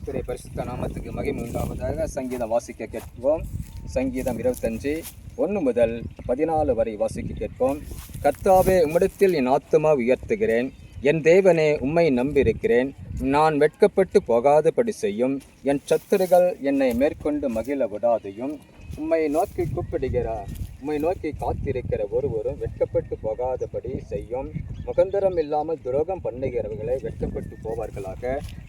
கர்த்தருடைய பரிசுத்த நாமத்துக்கு மகிமை உண்டாவதாக. சங்கீதம் வாசிக்க கேட்போம். சங்கீதம் 25 1 முதல் 14 வரை வாசிக்க கேட்போம். கர்த்தாவே, உம்மிடத்தில் என் ஆத்துமா உயர்த்துகிறேன். என் தேவனே, உம்மை நம்பியிருக்கிறேன். நான் வெட்கப்பட்டு போகாதபடி செய்யும். என் சத்துருகள் என்னை மேற்கொண்டு மகிழ விடாதையும். உம்மை நோக்கி காத்திருக்கிற ஒருவரும் வெட்கப்பட்டு போகாதபடி செய்யும். முகந்தரம் இல்லாமல் துரோகம் பண்ணுகிறவர்களை வெட்கப்பட்டு போவார்களாக.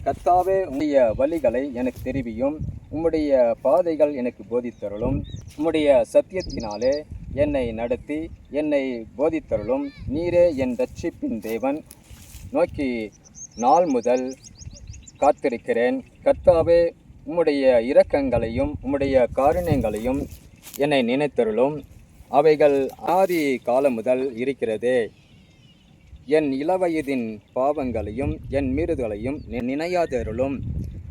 கர்த்தாவே, உம்முடைய வழிகளை எனக்கு தெரிவியும். உம்முடைய பாதைகள் எனக்கு போதித்தருளும். உம்முடைய சத்தியத்தினாலே என்னை நடத்தி என்னை போதித்தருளும். நீரே என் இரட்சிப்பின் தேவன். நோக்கி நாள் முதல் காத்திருக்கிறேன். கர்த்தாவே, உம்முடைய இரக்கங்களையும் உம்முடைய காருண்யங்களையும் என்னை நினைத்தருளும். அவைகள் ஆதி காலம் முதல் இருக்கிறதே. என் இளவயதின் பாவங்களையும் என் மீறுதலையும் நினையாதருளும்.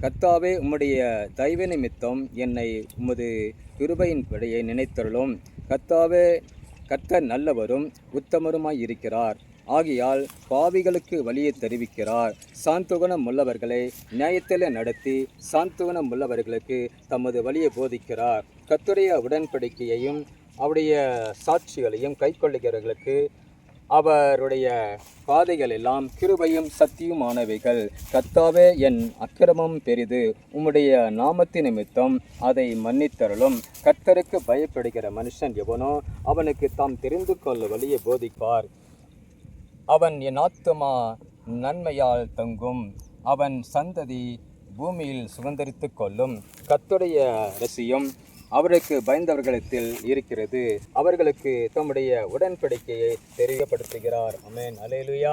கர்த்தாவே, உம்முடைய தயவு நிமித்தம் என்னை உமது கிருபையின்படியை நினைத்தருளும். கர்த்தாவே, கர்த்தர் நல்லவரும் உத்தமருமாய் இருக்கிறார். ஆகையால் பாவிகளுக்கு வழியை தெரிவிக்கிறார். சாந்தகுணம் உள்ளவர்களை நியாயத்திலே நடத்தி சாந்தகுணம் உள்ளவர்களுக்கு தமது வழியை போதிக்கிறார். கர்த்தருடைய உடன்படிக்கையையும் அவருடைய சாட்சிகளையும் கைக்கொள்ளுகிறவர்களுக்கு அவருடைய பாதைகள் எல்லாம் கிருபையும் சத்தியமானவைகள். கர்த்தாவே, என் அக்கிரமம் பெரிது. உம்முடைய நாமத்தின் நிமித்தம் அதை மன்னித்தருளும். கர்த்தருக்கு பயப்படுகிற மனுஷன் எவனோ அவனுக்கு தாம் தெரிந்து கொள்ள வழியை போதிப்பார். அவன் என் ஆத்துமா நன்மையால் தங்கும். அவன் சந்ததி பூமியில் சுதந்தரித்து கொள்ளும். கர்த்தருடைய இரட்சியம் அவருக்கு பயந்தவர்களிடத்தில் இருக்கிறது. அவர்களுக்கு தம்முடைய உடன்படிக்கையை தெரியப்படுத்துகிறார். ஆமென். அல்லேலூயா.